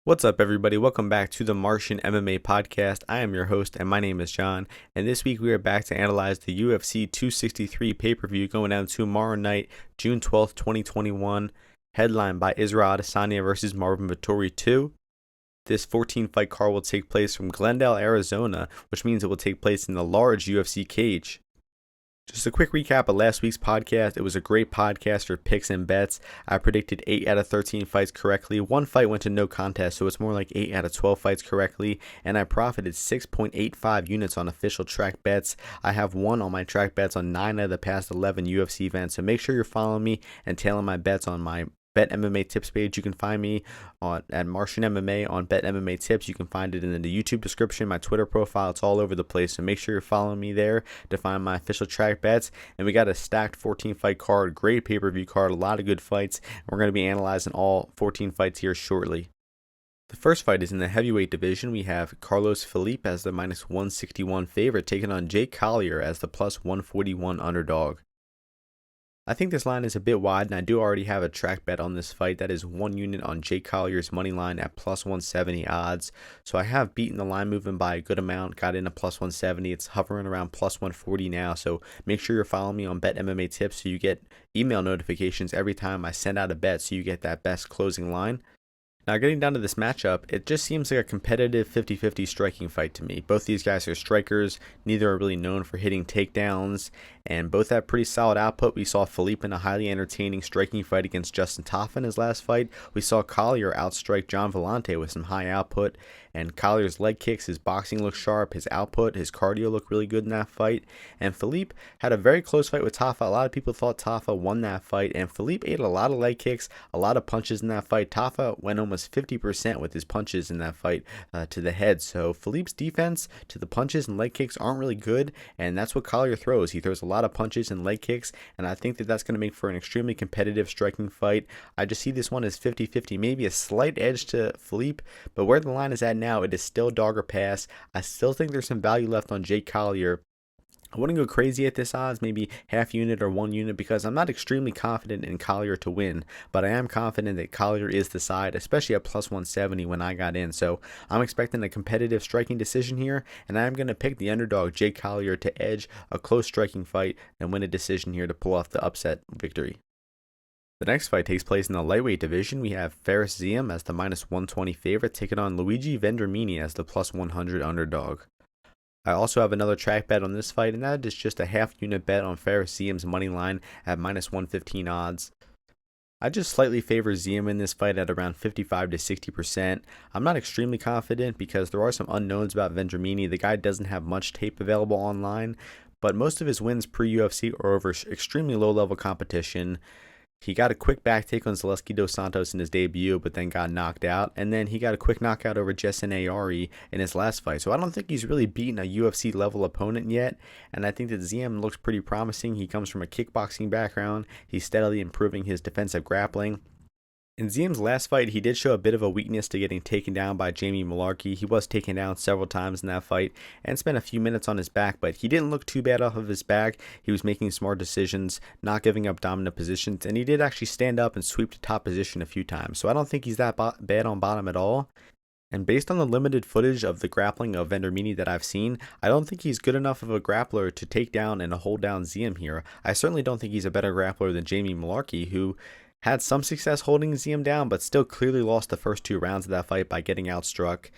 What's up, everybody? Welcome back to the Martian MMA podcast. I am your host, and my name is John. And this week, we are back to analyze the UFC 263 pay-per-view going down tomorrow night, June 12th, 2021, headlined by Israel Adesanya versus Maia-Muhammed 2. This 14-fight card will take place from Glendale, Arizona, which means it will take place in the large UFC cage. Just a quick recap of last week's podcast. It was a great podcast for picks and bets. I predicted 8 out of 13 fights correctly. One fight went to no contest, so it's more like 8 out of 12 fights correctly. And I profited 6.85 units on official track bets. I have won on my track bets on 9 out of the past 11 UFC events. So make sure you're following me and tailing my bets on my Bet MMA Tips page. You can find me at Martian MMA on Bet MMA Tips. You can find it in the YouTube description, my Twitter profile. It's all over the place. So make sure you're following me there to find my official track bets. And we got a stacked 14 fight card, great pay-per-view card, a lot of good fights. We're going to be analyzing all 14 fights here shortly. The first fight is in the heavyweight division. We have Carlos Felipe as the minus 161 favorite, taking on Jake Collier as the plus 141 underdog. I think this line is a bit wide, and I do already have a track bet on this fight. That is 1 unit on Jake Collier's money line at plus 170 odds. So I have beaten the line movement by a good amount, got in a plus 170. It's hovering around plus 140 now. So make sure you're following me on Bet MMA Tips so you get email notifications every time I send out a bet so you get that best closing line. Now, getting down to this matchup, it just seems like a competitive 50-50 striking fight to me. Both these guys are strikers. Neither are really known for hitting takedowns, and both have pretty solid output. We saw Felipe in a highly entertaining striking fight against Justin Tafa in his last fight. We saw Collier outstrike John Vellante with some high output, and Collier's leg kicks, his boxing looked sharp, his output, his cardio looked really good in that fight. And Felipe had a very close fight with Tafa. A lot of people thought Tafa won that fight, and Felipe ate a lot of leg kicks, a lot of punches in that fight. Tafa went almost 50% with his punches in that fight to the head. So Felipe's defense to the punches and leg kicks aren't really good, and that's what Collier throws. He throws a lot of punches and leg kicks, and I think that that's going to make for an extremely competitive striking fight. I just see this one as 50-50, maybe a slight edge to Felipe, but where the line is at now, it is still dog or pass. I still think there's some value left on Jake Collier. I wouldn't go crazy at this odds, maybe half unit or 1 unit, because I'm not extremely confident in Collier to win, but I am confident that Collier is the side, especially at plus 170 when I got in. So I'm expecting a competitive striking decision here, and I'm going to pick the underdog Jake Collier to edge a close striking fight and win a decision here to pull off the upset victory. The next fight takes place in the lightweight division. We have Fares Ziam as the minus 120 favorite, taking on Ziam-Vendramini as the plus 100 underdog. I also have another track bet on this fight, and that is just a half unit bet on Fares Ziam's money line at minus 115 odds. I just slightly favor Ziam in this fight at around 55 to 60%. I'm not extremely confident because there are some unknowns about Vendramini. The guy doesn't have much tape available online, but most of his wins pre-UFC are over extremely low-level competition. He got a quick back take on Zaleski dos Santos in his debut, but then got knocked out. And then he got a quick knockout over Jason Ayari in his last fight. So I don't think he's really beaten a UFC level opponent yet. And I think that Ziam looks pretty promising. He comes from a kickboxing background. He's steadily improving his defensive grappling. In Ziam's last fight, he did show a bit of a weakness to getting taken down by Jamie Mullarkey. He was taken down several times in that fight and spent a few minutes on his back, but he didn't look too bad off of his back. He was making smart decisions, not giving up dominant positions, and he did actually stand up and sweep to top position a few times. So I don't think he's that bad on bottom at all. And based on the limited footage of the grappling of Vendramini that I've seen, I don't think he's good enough of a grappler to take down and hold down Ziam here. I certainly don't think he's a better grappler than Jamie Mullarkey, who had some success holding Ziam down, but still clearly lost the first 2 rounds of that fight by getting outstruck.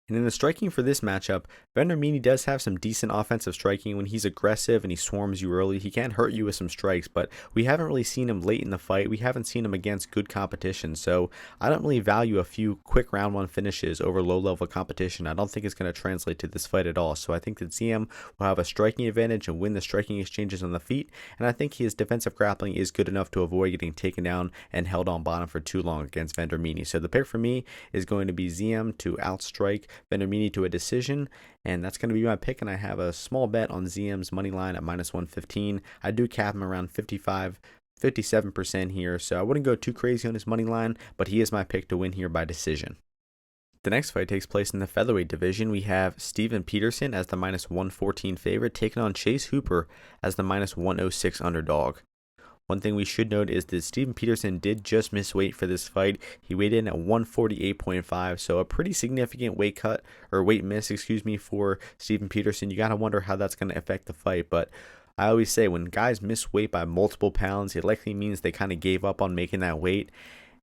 And in the striking for this matchup, Vendramini does have some decent offensive striking. When he's aggressive and he swarms you early, he can hurt you with some strikes, but we haven't really seen him late in the fight. We haven't seen him against good competition, so I don't really value a few quick round 1 finishes over low-level competition. I don't think it's going to translate to this fight at all, so I think that Ziam will have a striking advantage and win the striking exchanges on the feet, and I think his defensive grappling is good enough to avoid getting taken down and held on bottom for too long against Vendramini. So the pick for me is going to be Ziam to outstrike Vendramini to a decision, and that's going to be my pick. And I have a small bet on Ziam's money line at minus 115. I do cap him around 57% here, so I wouldn't go too crazy on his money line, but he is my pick to win here by decision. The next fight takes place in the featherweight division. We have Steven Peterson as the minus 114 favorite, taking on Chase Hooper as the minus 106 underdog. One thing we should note is that Steven Peterson did just miss weight for this fight. He weighed in at 148.5, so a pretty significant weight miss, for Steven Peterson. You got to wonder how that's going to affect the fight, but I always say when guys miss weight by multiple pounds, it likely means they kind of gave up on making that weight.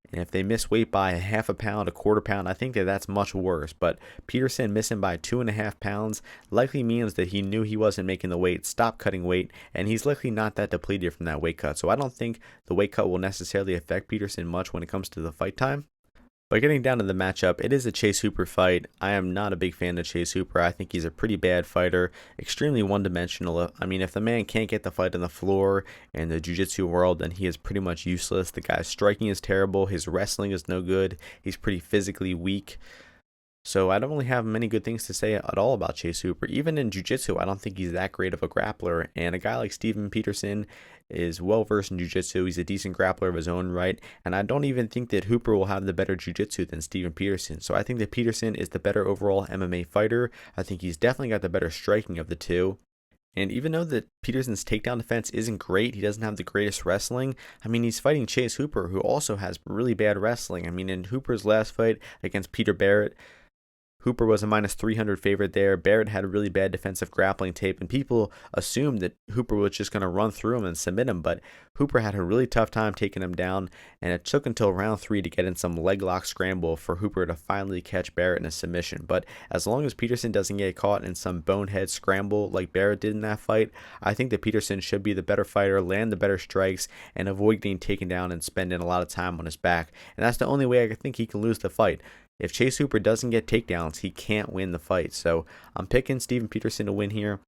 And if they miss weight by a half a pound, a quarter pound, I think that's much worse. But Peterson missing by 2.5 pounds likely means that he knew he wasn't making the weight, stopped cutting weight, and he's likely not that depleted from that weight cut. So I don't think the weight cut will necessarily affect Peterson much when it comes to the fight time. But getting down to the matchup, it is a Chase Hooper fight. I am not a big fan of Chase Hooper. I think he's a pretty bad fighter, extremely one-dimensional. I mean, if the man can't get the fight on the floor in the jiu-jitsu world, then he is pretty much useless. The guy's striking is terrible. His wrestling is no good. He's pretty physically weak. So I don't really have many good things to say at all about Chase Hooper. Even in jiu-jitsu, I don't think he's that great of a grappler. And a guy like Steven Peterson is well-versed in jiu-jitsu. He's a decent grappler of his own right. And I don't even think that Hooper will have the better jiu-jitsu than Steven Peterson. So I think that Peterson is the better overall MMA fighter. I think he's definitely got the better striking of the two. And even though that Peterson's takedown defense isn't great, he doesn't have the greatest wrestling. I mean, he's fighting Chase Hooper, who also has really bad wrestling. I mean, in Hooper's last fight against Peter Barrett, Hooper was a minus 300 favorite there. Barrett had a really bad defensive grappling tape, and people assumed that Hooper was just going to run through him and submit him, but Hooper had a really tough time taking him down, and it took until round 3 to get in some leg lock scramble for Hooper to finally catch Barrett in a submission. But as long as Peterson doesn't get caught in some bonehead scramble like Barrett did in that fight, I think that Peterson should be the better fighter, land the better strikes, and avoid getting taken down and spending a lot of time on his back. And that's the only way I think he can lose the fight. If Chase Hooper doesn't get takedowns, he can't win the fight. So I'm picking Steven Peterson to win here.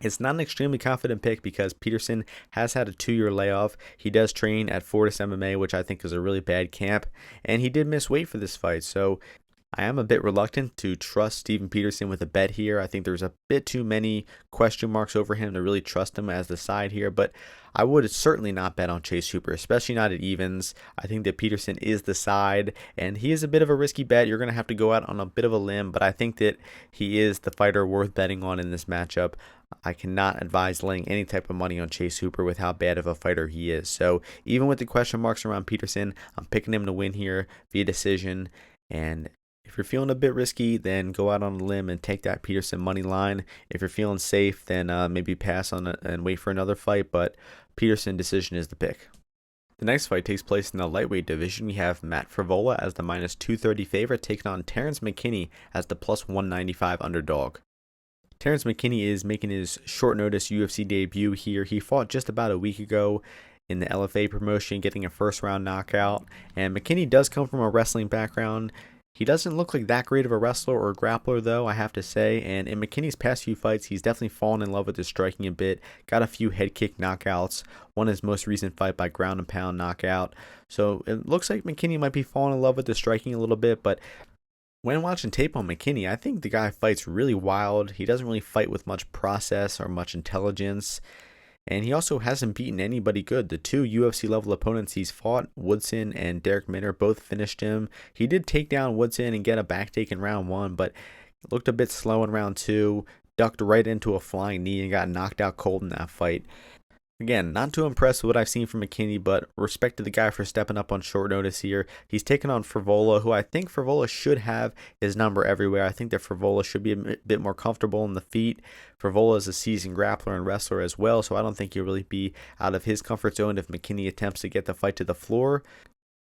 It's not an extremely confident pick because Peterson has had a 2-year layoff. He does train at Fortis MMA, which I think is a really bad camp. And he did miss weight for this fight. So I am a bit reluctant to trust Steven Peterson with a bet here. I think there's a bit too many question marks over him to really trust him as the side here. But I would certainly not bet on Chase Hooper, especially not at evens. I think that Peterson is the side, and he is a bit of a risky bet. You're going to have to go out on a bit of a limb, but I think that he is the fighter worth betting on in this matchup. I cannot advise laying any type of money on Chase Hooper with how bad of a fighter he is. So even with the question marks around Peterson, I'm picking him to win here via decision. And if you're feeling a bit risky, then go out on a limb and take that Peterson money line. If you're feeling safe, then maybe pass on it and wait for another fight. But Peterson decision is the pick. The next fight takes place in the lightweight division. We have Matt Frevola as the minus 230 favorite, taking on Terrence McKinney as the plus 195 underdog. Terrence McKinney is making his short notice UFC debut here. He fought just about a week ago in the LFA promotion, getting a first round knockout. And McKinney does come from a wrestling background. He doesn't look like that great of a wrestler or a grappler, though, I have to say. And in McKinney's past few fights, he's definitely fallen in love with his striking a bit. Got a few head kick knockouts. Won his most recent fight by ground and pound knockout. So it looks like McKinney might be falling in love with the striking a little bit. But when watching tape on McKinney, I think the guy fights really wild. He doesn't really fight with much process or much intelligence. And he also hasn't beaten anybody good. The 2 UFC level opponents he's fought, Woodson and Derek Minner, both finished him. He did take down Woodson and get a back take in round 1, but looked a bit slow in round 2, ducked right into a flying knee and got knocked out cold in that fight. Again, not too impressed with what I've seen from McKinney, but respect to the guy for stepping up on short notice here. He's taken on Frevola, who I think Frevola should have his number everywhere. I think that Frevola should be a bit more comfortable in the feet. Frevola is a seasoned grappler and wrestler as well, so I don't think he'll really be out of his comfort zone if McKinney attempts to get the fight to the floor.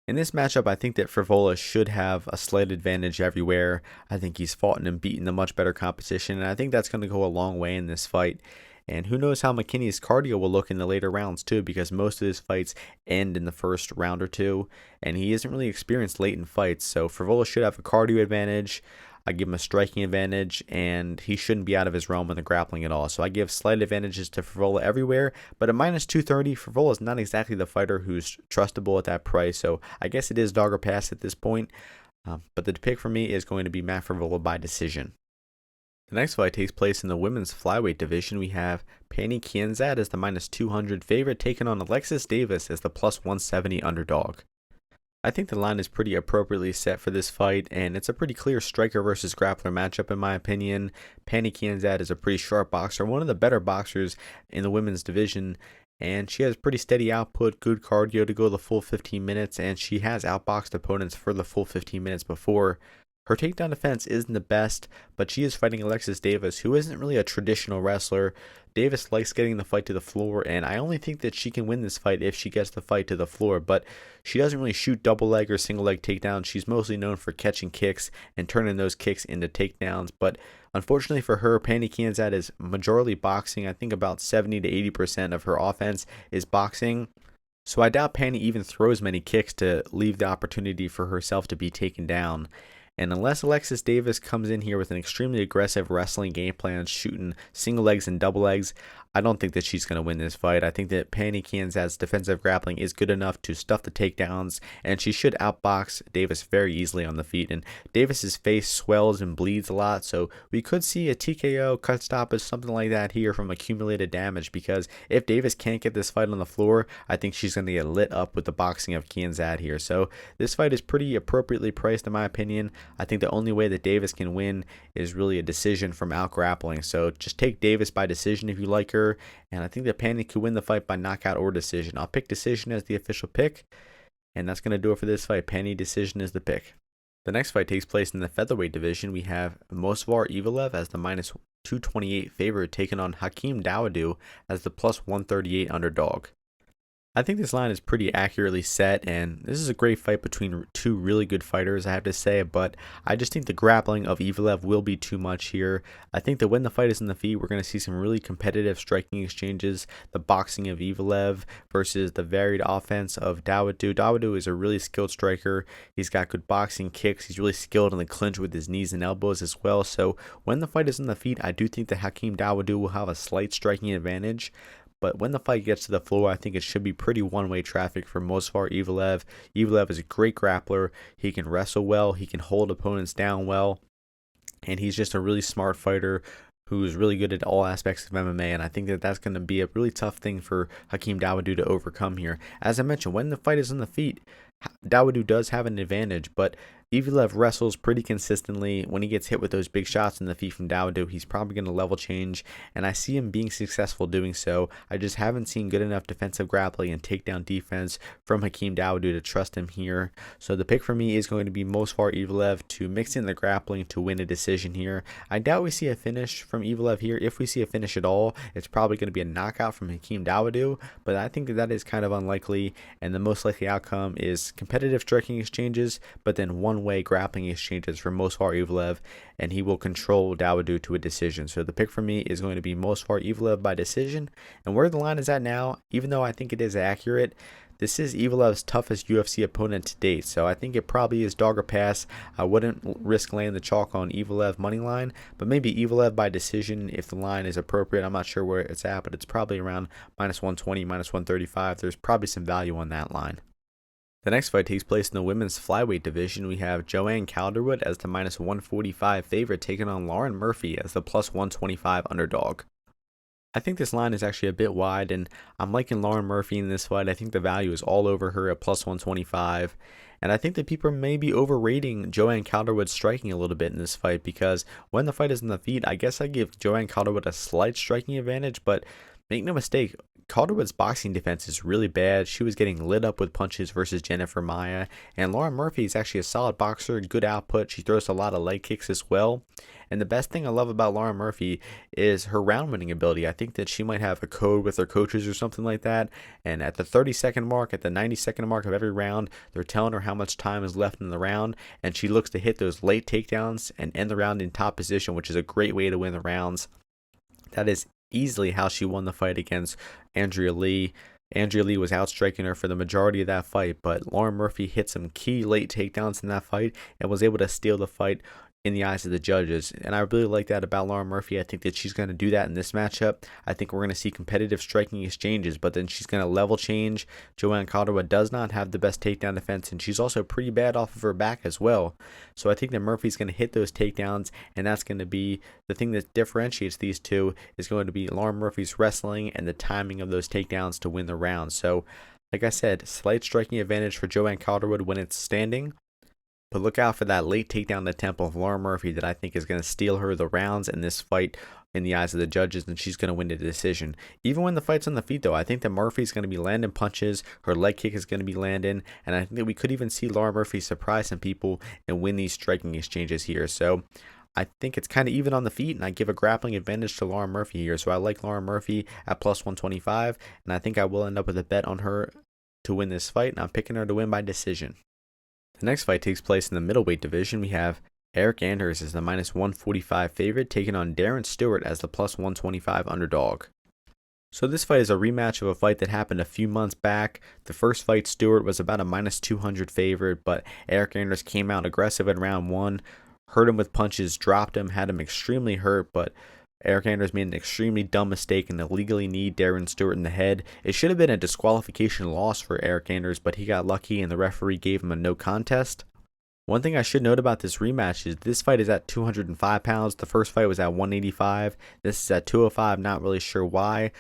In this matchup, I think that Frevola should have a slight advantage everywhere. I think he's fought and beaten the much better competition, and I think that's going to go a long way in this fight. And who knows how McKinney's cardio will look in the later rounds too, because most of his fights end in the first round or two, and he isn't really experienced late in fights. So Frevola should have a cardio advantage. I give him a striking advantage, and he shouldn't be out of his realm in the grappling at all. So I give slight advantages to Frevola everywhere, but at minus 230, Frevola is not exactly the fighter who's trustable at that price. So I guess it is dog or pass at this point. But the pick for me is going to be Matt Frevola by decision. The next fight takes place in the women's flyweight division. We have Pannie Kianzad as the minus 200 favorite, taking on Alexis Davis as the plus 170 underdog. I think the line is pretty appropriately set for this fight, and it's a pretty clear striker versus grappler matchup in my opinion. Pannie Kianzad is a pretty sharp boxer, one of the better boxers in the women's division, and she has pretty steady output, good cardio to go the full 15 minutes, and she has outboxed opponents for the full 15 minutes before. Her takedown defense isn't the best, but she is fighting Alexis Davis, who isn't really a traditional wrestler. Davis likes getting the fight to the floor, and I only think that she can win this fight if she gets the fight to the floor, but she doesn't really shoot double leg or single leg takedowns. She's mostly known for catching kicks and turning those kicks into takedowns, but unfortunately for her, Pannie Kianzad is majority boxing. I think about 70 to 80% of her offense is boxing. So I doubt Pannie even throws many kicks to leave the opportunity for herself to be taken down. And unless Alexis Davis comes in here with an extremely aggressive wrestling game plan, shooting single legs and double legs, I don't think that she's going to win this fight. I think that Pannie Kianzad's defensive grappling is good enough to stuff the takedowns, and she should outbox Davis very easily on the feet. And Davis's face swells and bleeds a lot, so we could see a TKO, cut stoppage, something like that here from accumulated damage, because if Davis can't get this fight on the floor, I think she's going to get lit up with the boxing of Kianzad here. So this fight is pretty appropriately priced in my opinion. I think the only way that Davis can win is really a decision from out grappling. So just take Davis by decision if you like her. And I think that Pannie could win the fight by knockout or decision. I'll pick decision as the official pick. And that's going to do it for this fight. Pannie decision is the pick. The next fight takes place in the featherweight division. We have Movsar Evloev as the minus 228 favorite, taking on Ziam-Vendramini as the plus 138 underdog. I think this line is pretty accurately set, and this is a great fight between two really good fighters, I have to say, but I just think the grappling of Evloev will be too much here. I think that when the fight is in the feet, we're going to see some really competitive striking exchanges. The boxing of Evloev versus the varied offense of Dawodu. Dawodu is a really skilled striker. He's got good boxing kicks. He's really skilled in the clinch with his knees and elbows as well. So when the fight is in the feet, I do think that Ziam-Vendramini will have a slight striking advantage. But when the fight gets to the floor, I think it should be pretty one-way traffic for Movsar Evloev. Evloev is a great grappler. He can wrestle well. He can hold opponents down well. And he's just a really smart fighter who's really good at all aspects of MMA. And I think that that's going to be a really tough thing for Ziam-Vendramini to overcome here. As I mentioned, when the fight is on the feet, Dawodu does have an advantage, but Evloev wrestles pretty consistently. When he gets hit with those big shots in the feet from Dawodu, he's probably going to level change, and I see him being successful doing so. I just haven't seen good enough defensive grappling and takedown defense from Ziam-Vendramini to trust him here. So the pick for me is going to be Movsar Evloev to mix in the grappling to win a decision here. I doubt we see a finish from Evloev here. If we see a finish at all, it's probably going to be a knockout from Ziam-Vendramini, but I think that is kind of unlikely, and the most likely outcome is competitive striking exchanges, but then one-way grappling exchanges for Movsar Evloev, and he will control Dawodu to a decision. So the pick for me is going to be Movsar Evloev by decision. And where the line is at now, even though I think it is accurate, this is Evloev's toughest UFC opponent to date, so I think it probably is dog or pass. I wouldn't risk laying the chalk on Evloev money line, but maybe Evloev by decision if the line is appropriate. I'm not sure where it's at, but it's probably around minus 120, minus 135. There's probably some value on that line. The next fight takes place in the women's flyweight division. We have Ziam-Calderwood as the minus 145 favorite, taking on Lauren Murphy as the plus 125 underdog. I think this line is actually a bit wide, and I'm liking Lauren Murphy in this fight. I think the value is all over her at plus 125. And I think that people may be overrating Ziam-Calderwood's striking a little bit in this fight, because when the fight is in the feet, I guess I give Ziam-Calderwood a slight striking advantage, but make no mistake, Calderwood's boxing defense is really bad. She was getting lit up with punches versus Jennifer Maia, and Lauren Murphy is actually a solid boxer, good output. She throws a lot of leg kicks as well. And the best thing I love about Lauren Murphy is her round winning ability. I think that she might have a code with her coaches or something like that. And at the 30-second mark, at the 90-second mark of every round, they're telling her how much time is left in the round. And she looks to hit those late takedowns and end the round in top position, which is a great way to win the rounds. That is easily how she won the fight against Andrea Lee. Andrea Lee was outstriking her for the majority of that fight, but Lauren Murphy hit some key late takedowns in that fight and was able to steal the fight in the eyes of the judges. And I really like that about Lauren Murphy. I think that she's going to do that in this matchup. I think we're going to see competitive striking exchanges, but then she's going to level change. Ziam-Calderwood does not have the best takedown defense, and she's also pretty bad off of her back as well. So I think that Murphy's going to hit those takedowns, and that's going to be the thing that differentiates these two, is going to be Lauren Murphy's wrestling and the timing of those takedowns to win the round. So like I said, slight striking advantage for Ziam-Calderwood when it's standing. But look out for that late takedown attempt of Lauren Murphy that I think is going to steal her the rounds in this fight in the eyes of the judges, and she's going to win the decision. Even when the fight's on the feet, though, I think that Murphy's going to be landing punches, her leg kick is going to be landing, and I think that we could even see Lauren Murphy surprise some people and win these striking exchanges here. So I think it's kind of even on the feet, and I give a grappling advantage to Lauren Murphy here. So I like Lauren Murphy at plus 125, and I think I will end up with a bet on her to win this fight, and I'm picking her to win by decision. The next fight takes place in the middleweight division. We have Eric Anders as the minus 145 favorite, taking on Anders-Stewart as the plus 125 underdog. So this fight is a rematch of a fight that happened a few months back. The first fight, Stewart was about a minus 200 favorite, but Eric Anders came out aggressive in round one, hurt him with punches, dropped him, had him extremely hurt, but Eric Anders made an extremely dumb mistake and illegally kneed Darren Stewart in the head. It should have been a disqualification loss for Eric Anders, but he got lucky and the referee gave him a no contest. One thing I should note about this rematch is this fight is at 205 pounds. The first fight was at 185. This is at 205. Not really sure why,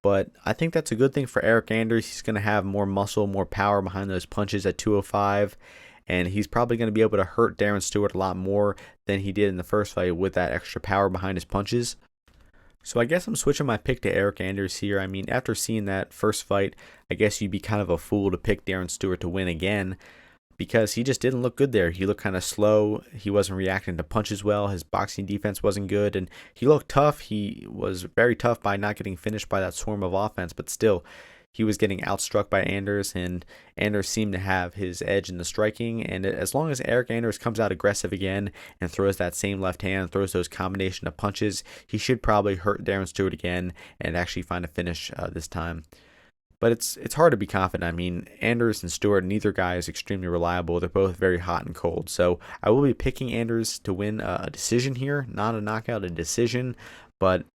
but I think that's a good thing for Eric Anders. He's going to have more muscle, more power behind those punches at 205. And he's probably going to be able to hurt Darren Stewart a lot more than he did in the first fight with that extra power behind his punches. So I guess I'm switching my pick to Eric Anders here. I mean, after seeing that first fight, I guess you'd be kind of a fool to pick Darren Stewart to win again, because he just didn't look good there. He looked kind of slow. He wasn't reacting to punches well. His boxing defense wasn't good, and he looked tough. He was very tough by not getting finished by that swarm of offense, but still, he was getting outstruck by Anders, and Anders seemed to have his edge in the striking. And as long as Eric Anders comes out aggressive again and throws that same left hand, throws those combination of punches, he should probably hurt Darren Stewart again and actually find a finish this time. But it's hard to be confident. I mean, Anders and Stewart, neither guy is extremely reliable. They're both very hot and cold. So I will be picking Anders to win a decision here, not a knockout, a decision. But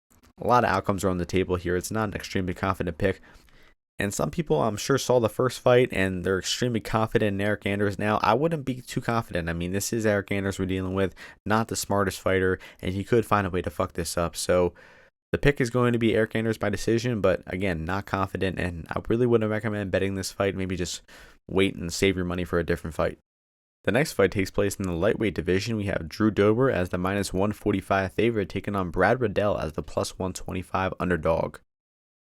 a lot of outcomes are on the table here. It's not an extremely confident pick. And some people, I'm sure, saw the first fight and they're extremely confident in Eric Anders now. I wouldn't be too confident. I mean, this is Eric Anders we're dealing with, not the smartest fighter, and he could find a way to fuck this up. So the pick is going to be Eric Anders by decision, but again, not confident, and I really wouldn't recommend betting this fight. Maybe just wait and save your money for a different fight. The next fight takes place in the lightweight division. We have Drew Dober as the minus 145 favorite, taking on Brad Riddell as the plus 125 underdog.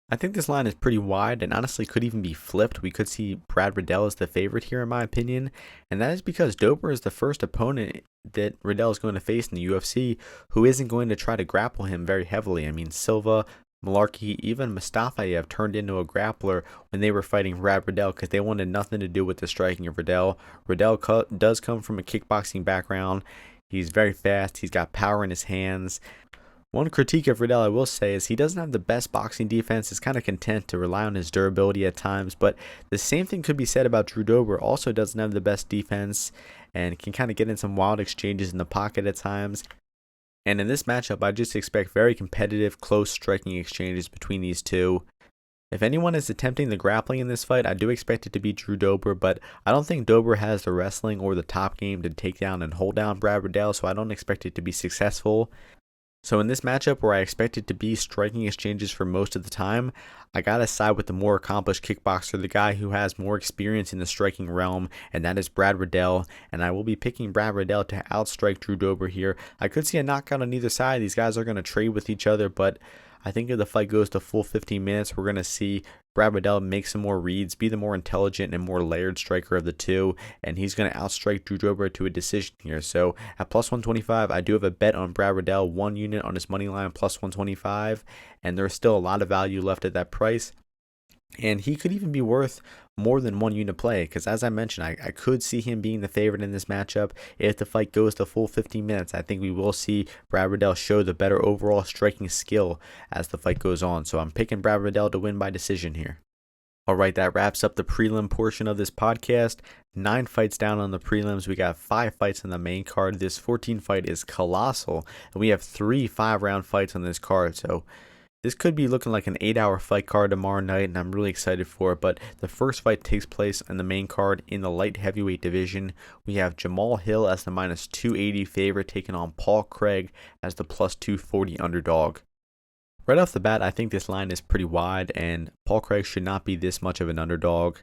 I think this line is pretty wide and honestly could even be flipped. We could see Brad Riddell as the favorite here, in my opinion, and that is because Dober is the first opponent that Riddell is going to face in the UFC who isn't going to try to grapple him very heavily. I mean, Silva, Malarkey, even Mustafayev turned into a grappler when they were fighting Brad Riddell because they wanted nothing to do with the striking of Riddell. Riddell does come from a kickboxing background. He's very fast. He's got power in his hands. One critique of Riddell I will say is he doesn't have the best boxing defense. He's kind of content to rely on his durability at times, but the same thing could be said about Drew Dober. Also doesn't have the best defense and can kind of get in some wild exchanges in the pocket at times. And in this matchup, I just expect very competitive, close striking exchanges between these two. If anyone is attempting the grappling in this fight, I do expect it to be Drew Dober, but I don't think Dober has the wrestling or the top game to take down and hold down Brad Riddell, so I don't expect it to be successful. So in this matchup where I expect it to be striking exchanges for most of the time, I gotta side with the more accomplished kickboxer, the guy who has more experience in the striking realm, and that is Brad Riddell, and I will be picking Brad Riddell to outstrike Drew Dober here. I could see a knockout on either side. These guys are going to trade with each other, but I think if the fight goes to full 15 minutes, we're going to see Brad Riddell make some more reads, be the more intelligent and more layered striker of the two, and he's going to outstrike Drew Dober to a decision here. So at plus 125, I do have a bet on Brad Riddell, 1 unit on his money line, plus 125, and there's still a lot of value left at that price. And he could even be worth more than 1 unit play because, as I mentioned, I could see him being the favorite in this matchup. If the fight goes to full 15 minutes, I think we will see Brad Riddell show the better overall striking skill as the fight goes on. So I'm picking Brad Riddell to win by decision here. Alright, that wraps up the prelim portion of this podcast. 9 fights down on the prelims. We got 5 fights on the main card. This 14th fight is colossal, and we have 3 5-round fights on this card. So this could be looking like an 8-hour fight card tomorrow night, and I'm really excited for it. But the first fight takes place in the main card in the light heavyweight division. We have Jamal Hill as the minus 280 favorite, taking on Paul Craig as the plus 240 underdog. Right off the bat, I think this line is pretty wide, and Paul Craig should not be this much of an underdog.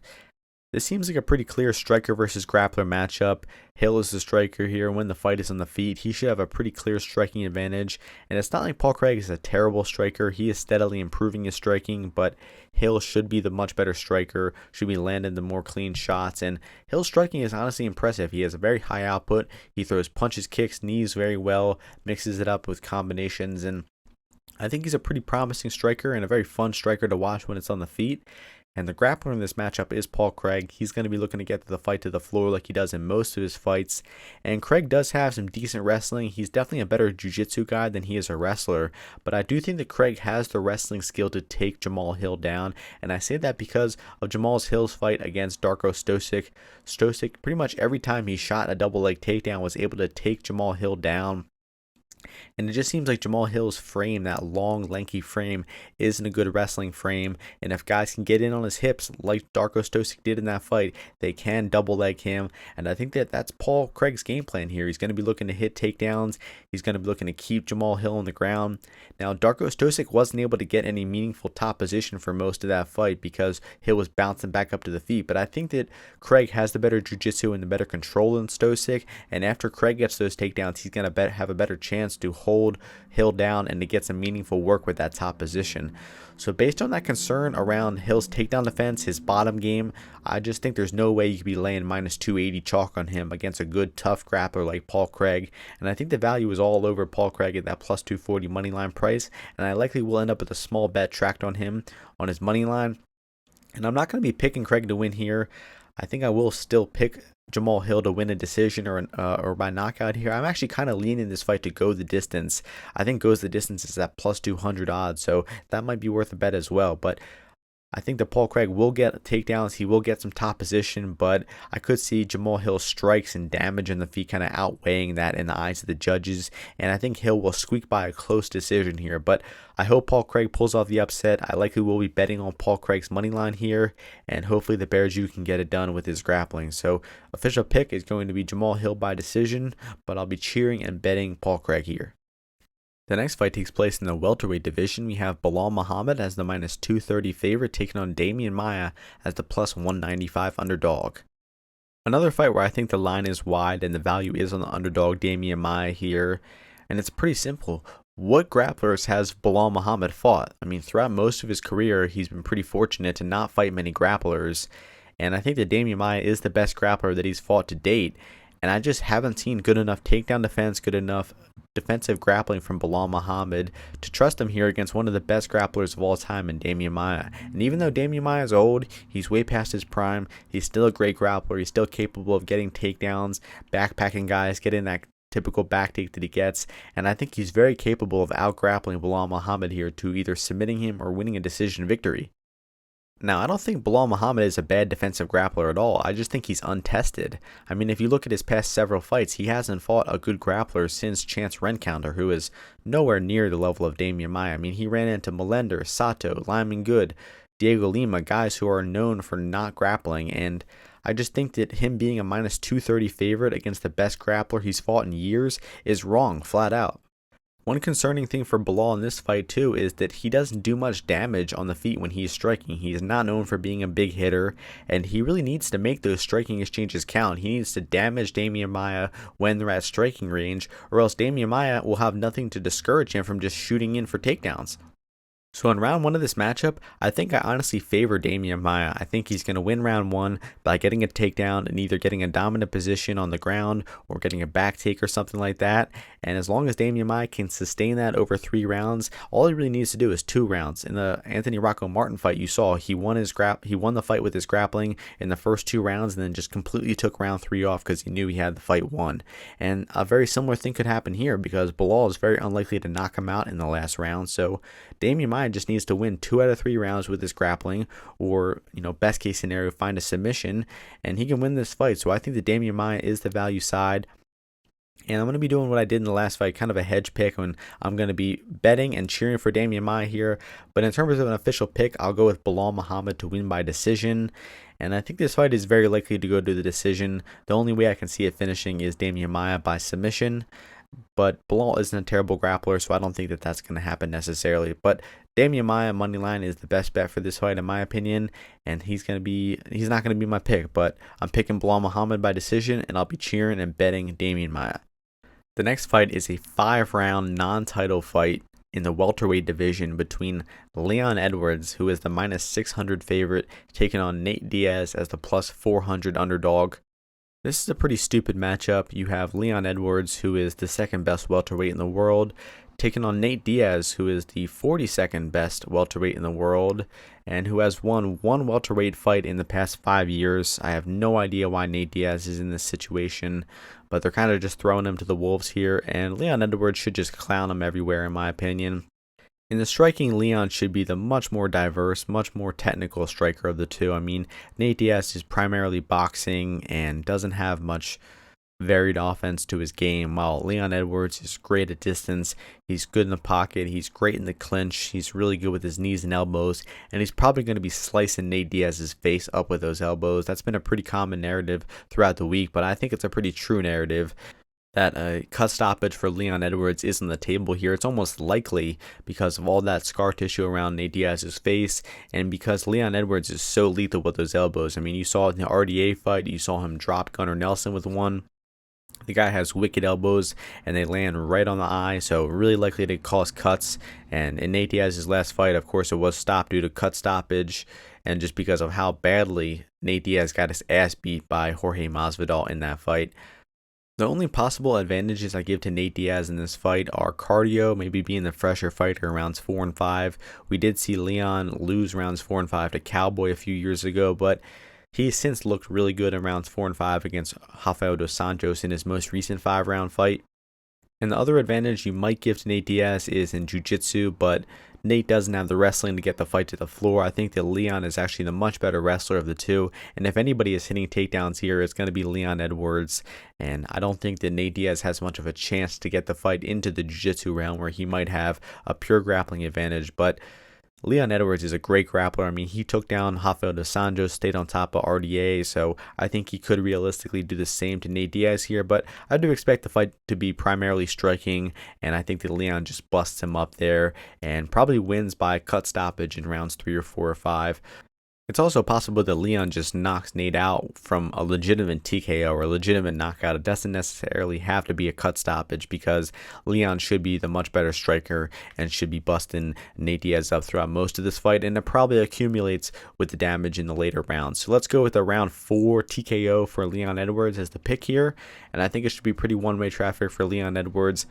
This seems like a pretty clear striker versus grappler matchup. Hill is the striker here. When the fight is on the feet, he should have a pretty clear striking advantage. And it's not like Paul Craig is a terrible striker. He is steadily improving his striking, but Hill should be the much better striker, should be landing the more clean shots. And Hill's striking is honestly impressive. He has a very high output. He throws punches, kicks, knees very well, mixes it up with combinations, and I think he's a pretty promising striker and a very fun striker to watch when it's on the feet. And the grappler in this matchup is Paul Craig. He's going to be looking to get the fight to the floor like he does in most of his fights. And Craig does have some decent wrestling. He's definitely a better jiu-jitsu guy than he is a wrestler. But I do think that Craig has the wrestling skill to take Jamal Hill down. And I say that because of Jamal Hill's fight against Darko Stosic. Stosic, pretty much every time he shot a double leg takedown, was able to take Jamal Hill down. And it just seems like Jamal Hill's frame, that long, lanky frame, isn't a good wrestling frame. And if guys can get in on his hips, like Darko Stosic did in that fight, they can double leg him. And I think that that's Paul Craig's game plan here. He's going to be looking to hit takedowns. He's going to be looking to keep Jamal Hill on the ground. Now, Darko Stosic wasn't able to get any meaningful top position for most of that fight because Hill was bouncing back up to the feet. But I think that Craig has the better jiu-jitsu and the better control than Stosic. And after Craig gets those takedowns, he's going to have a better chance to hold Hill down and to get some meaningful work with that top position. So based on that concern around Hill's takedown defense, his bottom game, I just think there's no way you could be laying minus 280 chalk on him against a good tough grappler like Paul Craig. And I think the value is all over Paul Craig at that plus 240 money line price, and I likely will end up with a small bet tracked on him on his money line. And I'm not going to be picking Craig to win here. I think I will still pick Jamal Hill to win a decision or by knockout here. I'm actually kind of leaning this fight to go the distance. I think goes the distance is at plus 200 odds, so that might be worth a bet as well. But I think that Paul Craig will get takedowns. He will get some top position, but I could see Jamal Hill's strikes and damage in the feet kind of outweighing that in the eyes of the judges. And I think Hill will squeak by a close decision here. But I hope Paul Craig pulls off the upset. I likely will be betting on Paul Craig's money line here, and hopefully the Bear Jew can get it done with his grappling. So official pick is going to be Jamal Hill by decision, but I'll be cheering and betting Paul Craig here. The next fight takes place in the welterweight division. We have Belal-Muhammad as the minus 230 favorite, taking on Demian Maia as the plus 195 underdog. Another fight where I think the line is wide and the value is on the underdog Demian Maia here, and it's pretty simple. What grapplers has Belal-Muhammad fought? I mean, throughout most of his career, he's been pretty fortunate to not fight many grapplers, and I think that Demian Maia is the best grappler that he's fought to date. And I just haven't seen good enough takedown defense, good enough defensive grappling from Belal-Muhammad to trust him here against one of the best grapplers of all time in Demian Maia. And even though Demian Maia is old, he's way past his prime, he's still a great grappler, he's still capable of getting takedowns, backpacking guys, getting that typical back take that he gets, and I think he's very capable of out-grappling Belal-Muhammad here to either submitting him or winning a decision victory. Now, I don't think Belal-Muhammad is a bad defensive grappler at all. I just think he's untested. I mean, if you look at his past several fights, he hasn't fought a good grappler since Chance Rencounter, who is nowhere near the level of Demian Maia. I mean, he ran into Melender, Sato, Lyman Good, Diego Lima, guys who are known for not grappling, and I just think that him being a minus 230 favorite against the best grappler he's fought in years is wrong, flat out. One concerning thing for Belal in this fight too is that he doesn't do much damage on the feet when he's striking. He is not known for being a big hitter, and he really needs to make those striking exchanges count. He needs to damage Demian Maia when they're at striking range, or else Demian Maia will have nothing to discourage him from just shooting in for takedowns. So in round one of this matchup, I think I honestly favor Demian Maia. I think he's going to win round one by getting a takedown and either getting a dominant position on the ground or getting a back take or something like that. And as long as Demian Maia can sustain that over 3 rounds, all he really needs to do is 2 rounds. In the Anthony Rocco Martin fight, you saw he won the fight with his grappling in the first 2 rounds and then just completely took round 3 off because he knew he had the fight won. And a very similar thing could happen here because Belal is very unlikely to knock him out in the last round. So Demian Maia just needs to win 2 out of 3 rounds with his grappling, or best case scenario, find a submission, and he can win this fight. So I think that Demian Maia is the value side, and I'm going to be doing what I did in the last fight, kind of a hedge pick, when I'm going to be betting and cheering for Demian Maia here. But in terms of an official pick, I'll go with Belal-Muhammad to win by decision. And I think this fight is very likely to go to the decision. The only way I can see it finishing is Demian Maia by submission. but Belal isn't a terrible grappler, so I don't think that that's going to happen necessarily. But Damian Maia moneyline is the best bet for this fight, in my opinion, and he's not going to be my pick, but I'm picking Belal-Muhammed by decision, and I'll be cheering and betting Damian Maia. The next fight is a 5-round non-title fight in the welterweight division between Leon Edwards, who is the -600 favorite, taking on Nate Diaz as the +400 underdog. This is a pretty stupid matchup. You have Leon Edwards, who is the second best welterweight in the world, taking on Nate Diaz, who is the 42nd best welterweight in the world, and who has won one welterweight fight in the past 5 years. I have no idea why Nate Diaz is in this situation, but they're kind of just throwing him to the wolves here, and Leon Edwards should just clown him everywhere, in my opinion. In the striking, Leon should be the much more diverse, much more technical striker of the two. I mean, Nate Diaz is primarily boxing and doesn't have much varied offense to his game, while Leon Edwards is great at distance. He's good in the pocket, he's great in the clinch, he's really good with his knees and elbows, and he's probably going to be slicing Nate Diaz's face up with those elbows. That's been a pretty common narrative throughout the week, but I think it's a pretty true narrative that a cut stoppage for Leon Edwards is on the table here. It's almost likely because of all that scar tissue around Nate Diaz's face, and because Leon Edwards is so lethal with those elbows. I mean, you saw in the RDA fight, you saw him drop Gunnar Nelson with one. The guy has wicked elbows, and they land right on the eye, so really likely to cause cuts. And in Nate Diaz's last fight, of course, it was stopped due to cut stoppage, and just because of how badly Nate Diaz got his ass beat by Jorge Masvidal in that fight. The only possible advantages I give to Nate Diaz in this fight are cardio, maybe being the fresher fighter in rounds 4 and 5. We did see Leon lose rounds 4 and 5 to Cowboy a few years ago, but he's since looked really good in rounds 4 and 5 against Rafael dos Santos in his most recent 5-round fight. And the other advantage you might give to Nate Diaz is in jiu-jitsu, but Nate doesn't have the wrestling to get the fight to the floor. I think that Leon is actually the much better wrestler of the two, and if anybody is hitting takedowns here, it's going to be Leon Edwards, and I don't think that Nate Diaz has much of a chance to get the fight into the jiu-jitsu realm where he might have a pure grappling advantage, but Leon Edwards is a great grappler. I mean, he took down Rafael dos Santos, stayed on top of RDA, so I think he could realistically do the same to Nate Diaz here, but I do expect the fight to be primarily striking, and I think that Leon just busts him up there and probably wins by cut stoppage in rounds 3 or 4 or 5. It's also possible that Leon just knocks Nate out from a legitimate TKO or a legitimate knockout. It doesn't necessarily have to be a cut stoppage because Leon should be the much better striker and should be busting Nate Diaz up throughout most of this fight, and it probably accumulates with the damage in the later rounds. So let's go with a round 4 TKO for Leon Edwards as the pick here, and I think it should be pretty one-way traffic for Leon Edwards.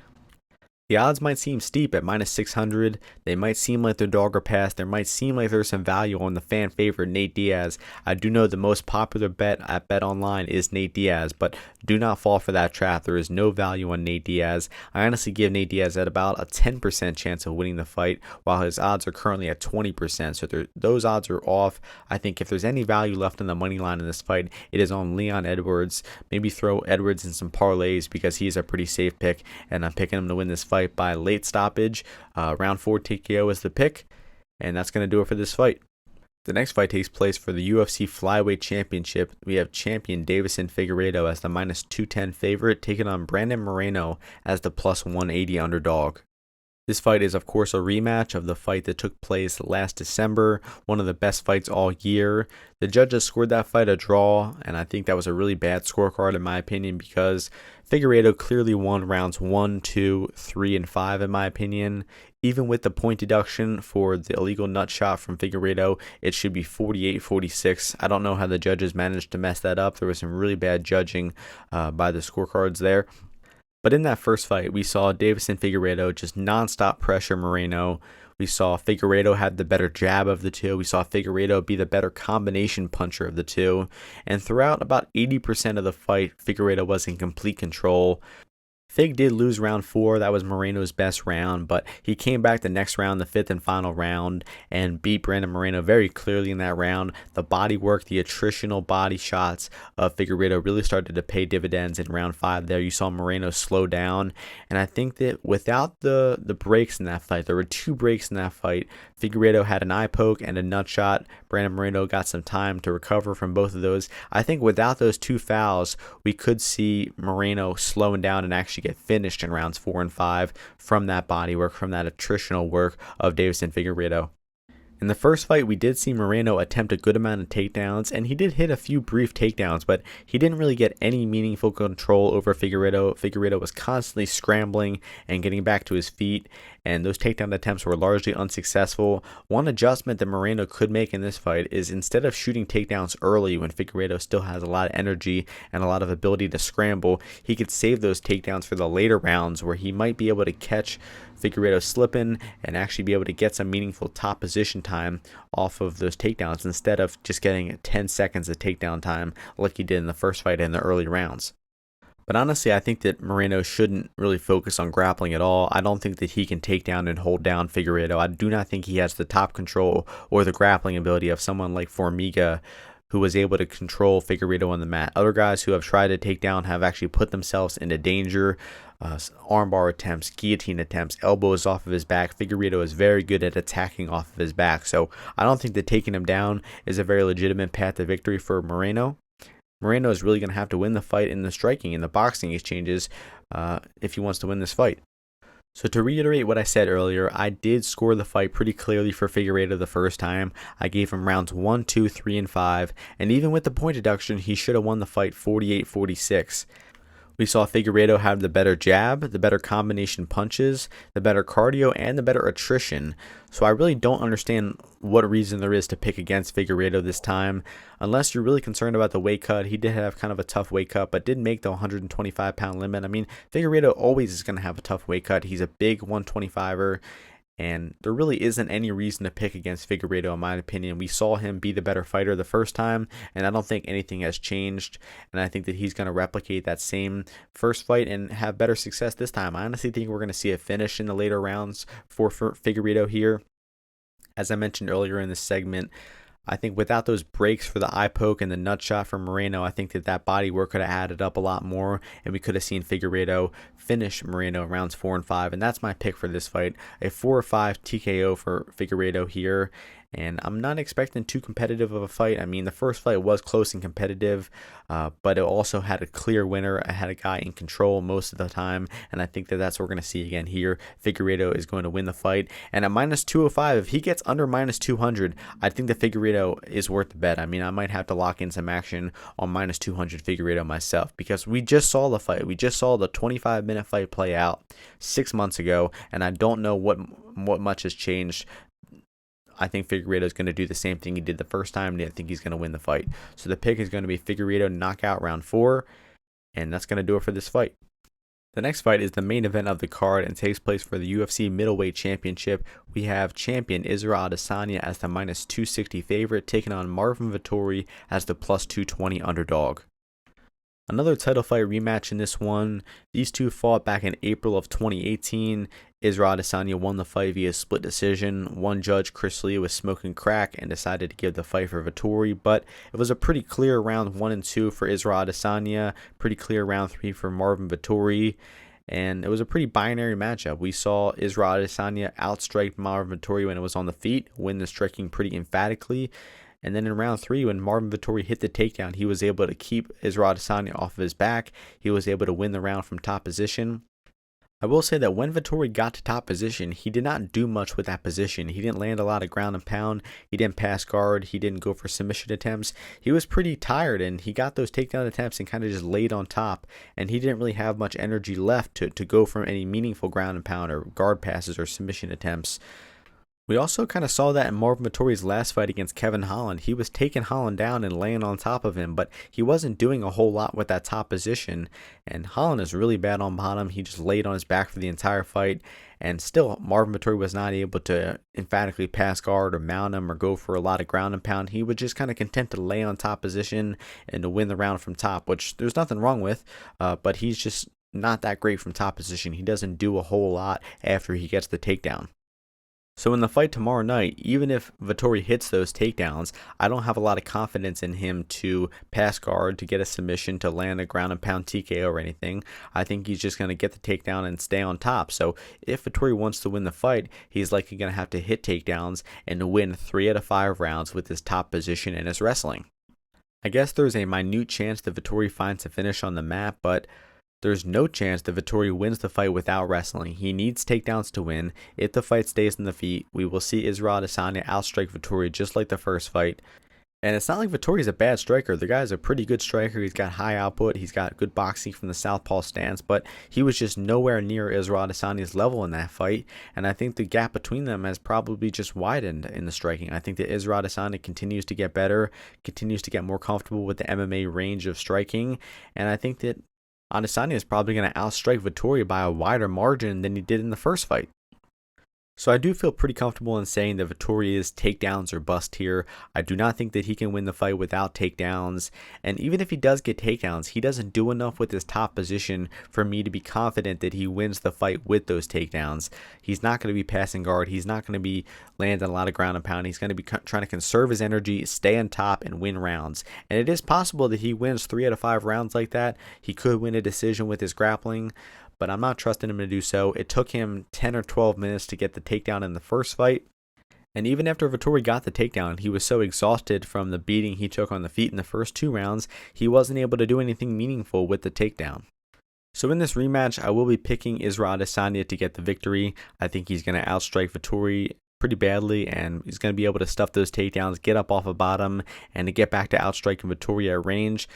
The odds might seem steep at -600. They might seem like they're dog or pass. There might seem like there's some value on the fan favorite Nate Diaz. I do know the most popular bet at BetOnline is Nate Diaz, but do not fall for that trap. There is no value on Nate Diaz. I honestly give Nate Diaz at about a 10% chance of winning the fight, while his odds are currently at 20%. So those odds are off. I think if there's any value left on the money line in this fight, it is on Leon Edwards. Maybe throw Edwards in some parlays because he's a pretty safe pick, and I'm picking him to win this fight by late stoppage. Round 4 TKO is the pick, and that's going to do it for this fight. The next fight takes place for the UFC Flyweight Championship. We have champion Deiveson Figueiredo as the -210 favorite, taking on Brandon Moreno as the +180 underdog. This fight is, of course, a rematch of the fight that took place last December, one of the best fights all year. The judges scored that fight a draw, and I think that was a really bad scorecard in my opinion because Figueiredo clearly won rounds 1, 2, 3, and 5 in my opinion. Even with the point deduction for the illegal nut shot from Figueiredo, it should be 48-46. I don't know how the judges managed to mess that up. There was some really bad judging by the scorecards there. But in that first fight, we saw Deiveson Figueiredo just nonstop pressure Moreno. We saw Figueiredo had the better jab of the two. We saw Figueiredo be the better combination puncher of the two. And throughout about 80% of the fight, Figueiredo was in complete control. Fig did lose round 4. That was Moreno's best round, but he came back the next round, the 5th and final round, and beat Brandon Moreno very clearly in that round. The body work, the attritional body shots of Figueiredo really started to pay dividends in round 5 there. You saw Moreno slow down, and I think that without the breaks in that fight, there were 2 breaks in that fight, Figueiredo had an eye poke and a nut shot. Brandon Moreno got some time to recover from both of those. I think without those two fouls, we could see Moreno slowing down and actually get finished in rounds 4 and 5 from that body work, from that attritional work of Davis and Figueiredo. In the first fight, we did see Moreno attempt a good amount of takedowns, and he did hit a few brief takedowns, but he didn't really get any meaningful control over Figueiredo. Figueiredo was constantly scrambling and getting back to his feet, and those takedown attempts were largely unsuccessful. One adjustment that Moreno could make in this fight is instead of shooting takedowns early when Figueiredo still has a lot of energy and a lot of ability to scramble, he could save those takedowns for the later rounds where he might be able to catch Figueiredo slipping and actually be able to get some meaningful top position time off of those takedowns instead of just getting 10 seconds of takedown time like he did in the first fight in the early rounds. But honestly, I think that Moreno shouldn't really focus on grappling at all. I don't think that he can take down and hold down Figueiredo. I do not think he has the top control or the grappling ability of someone like Formiga, who was able to control Figueiredo on the mat. Other guys who have tried to take down have actually put themselves into danger. Armbar attempts, guillotine attempts, elbows off of his back. Figueiredo is very good at attacking off of his back. So I don't think that taking him down is a very legitimate path to victory for Moreno. Moreno is really going to have to win the fight in the striking, in the boxing exchanges, if he wants to win this fight. So to reiterate what I said earlier, I did score the fight pretty clearly for Figueiredo the first time. I gave him rounds 1, 2, 3, and 5, and even with the point deduction, he should have won the fight 48-46. We saw Figueiredo have the better jab, the better combination punches, the better cardio, and the better attrition. So I really don't understand what reason there is to pick against Figueiredo this time. Unless you're really concerned about the weight cut. He did have kind of a tough weight cut, but didn't make the 125-pound limit. I mean, Figueiredo always is going to have a tough weight cut. He's a big 125er. And there really isn't any reason to pick against Figueiredo, in my opinion. We saw him be the better fighter the first time, and I don't think anything has changed. And I think that he's going to replicate that same first fight and have better success this time. I honestly think we're going to see a finish in the later rounds for Figueiredo here. As I mentioned earlier in this segment, I think without those breaks for the eye poke and the nut shot from Moreno, I think that body work could have added up a lot more, and we could have seen Figueiredo finish Moreno rounds 4 and 5, and that's my pick for this fight, a 4 or 5 TKO for Figueiredo here. And I'm not expecting too competitive of a fight. I mean, the first fight was close and competitive, but it also had a clear winner. It had a guy in control most of the time, and I think that that's what we're going to see again here. Figueiredo is going to win the fight. And at minus 205, if he gets under minus 200, I think that Figueiredo is worth the bet. I mean, I might have to lock in some action on minus 200 Figueiredo myself, because we just saw the fight. We just saw the 25-minute fight play out 6 months ago, and I don't know what much has changed. I think Figueiredo is going to do the same thing he did the first time, and I think he's going to win the fight. So the pick is going to be Figueiredo knockout round 4, and that's going to do it for this fight. The next fight is the main event of the card and takes place for the UFC Middleweight Championship. We have champion Israel Adesanya as the minus 260 favorite, taking on Maia-Muhammed as the plus 220 underdog. Another title fight rematch in this one. These two fought back in April of 2018. Israel Adesanya won the fight via split decision. One judge, Chris Lee, was smoking crack and decided to give the fight for Vettori, but it was a pretty clear round 1 and 2 for Israel Adesanya, pretty clear round 3 for Marvin Vettori, and it was a pretty binary matchup. We saw Israel Adesanya outstrike Marvin Vettori when it was on the feet, win the striking pretty emphatically. And then in round 3, when Marvin Vettori hit the takedown, he was able to keep Israel Adesanya off of his back. He was able to win the round from top position. I will say that when Vettori got to top position, he did not do much with that position. He didn't land a lot of ground and pound. He didn't pass guard. He didn't go for submission attempts. He was pretty tired, and he got those takedown attempts and kind of just laid on top. And he didn't really have much energy left to go for any meaningful ground and pound or guard passes or submission attempts. We also kind of saw that in Marvin Vettori's last fight against Kevin Holland. He was taking Holland down and laying on top of him, but he wasn't doing a whole lot with that top position. And Holland is really bad on bottom. He just laid on his back for the entire fight. And still, Marvin Vettori was not able to emphatically pass guard or mount him or go for a lot of ground and pound. He was just kind of content to lay on top position and to win the round from top, which there's nothing wrong with, but he's just not that great from top position. He doesn't do a whole lot after he gets the takedown. So in the fight tomorrow night, even if Vettori hits those takedowns, I don't have a lot of confidence in him to pass guard, to get a submission, to land a ground and pound TKO or anything. I think he's just going to get the takedown and stay on top. So if Vettori wants to win the fight, he's likely going to have to hit takedowns and win 3 out of 5 rounds with his top position and his wrestling. I guess there's a minute chance that Vettori finds a finish on the mat, but there's no chance that Vettori wins the fight without wrestling. He needs takedowns to win. If the fight stays in the feet, we will see Israel Adesanya outstrike Vettori just like the first fight. And it's not like Vettori's a bad striker. The guy's a pretty good striker. He's got high output. He's got good boxing from the southpaw stance, but he was just nowhere near Israel Adesanya's level in that fight. And I think the gap between them has probably just widened in the striking. I think that Israel Adesanya continues to get better, continues to get more comfortable with the MMA range of striking. And I think that Adesanya is probably going to outstrike Vettori by a wider margin than he did in the first fight. So I do feel pretty comfortable in saying that Vettori is takedowns or bust here. I do not think that he can win the fight without takedowns. And even if he does get takedowns, he doesn't do enough with his top position for me to be confident that he wins the fight with those takedowns. He's not going to be passing guard. He's not going to be landing a lot of ground and pound. He's going to be trying to conserve his energy, stay on top, and win rounds. And it is possible that he wins 3 out of 5 rounds like that. He could win a decision with his grappling, but I'm not trusting him to do so. It took him 10 or 12 minutes to get the takedown in the first fight. And even after Vettori got the takedown, he was so exhausted from the beating he took on the feet in the first 2 rounds, he wasn't able to do anything meaningful with the takedown. So in this rematch, I will be picking Israel Adesanya to get the victory. I think he's going to outstrike Vettori pretty badly, and he's going to be able to stuff those takedowns, get up off a bottom, and to get back to outstriking Vettori at range.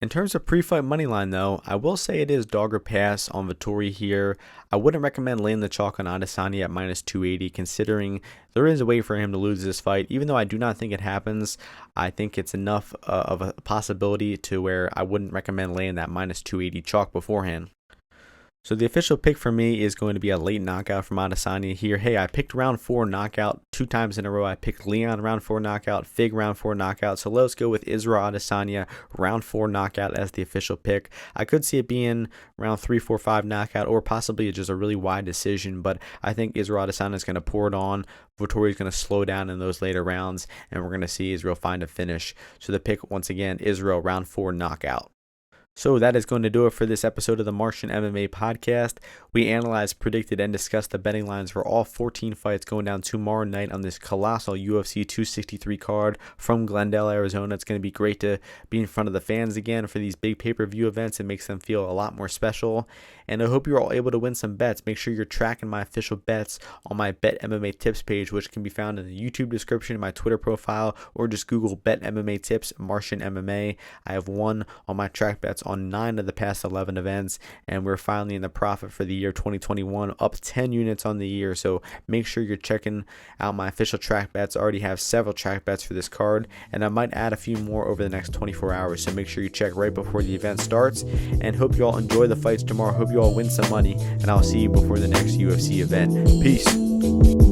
In terms of pre-fight moneyline, though, I will say it is dog or pass on Vettori here. I wouldn't recommend laying the chalk on Adesanya at minus 280, considering there is a way for him to lose this fight. Even though I do not think it happens, I think it's enough of a possibility to where I wouldn't recommend laying that minus 280 chalk beforehand. So the official pick for me is going to be a late knockout from Adesanya here. Hey, I picked round 4 knockout 2 times in a row. I picked Leon round 4 knockout, Fig round 4 knockout. So let's go with Israel Adesanya round 4 knockout as the official pick. I could see it being round 3, 4, 5 knockout, or possibly just a really wide decision, but I think Israel Adesanya is going to pour it on. Vettori is going to slow down in those later rounds, and we're going to see Israel find a finish. So the pick, once again, Israel round 4 knockout. So that is going to do it for this episode of the Martian MMA podcast. We analyzed, predicted, and discussed the betting lines for all 14 fights going down tomorrow night on this colossal UFC 263 card from Glendale, Arizona. It's going to be great to be in front of the fans again for these big pay-per-view events. It makes them feel a lot more special. And I hope you're all able to win some bets. Make sure you're tracking my official bets on my Bet MMA Tips page, which can be found in the YouTube description, my Twitter profile, or just Google Bet MMA Tips, Martian MMA. I have won on my track bets on 9 of the past 11 events, and we're finally in the profit for the year 2021, up 10 units on the year. So make sure you're checking out my official track bets. I already have several track bets for this card, and I might add a few more over the next 24 hours. So make sure you check right before the event starts, and hope you all enjoy the fights tomorrow. Hope you all win some money, and I'll see you before the next UFC event. Peace.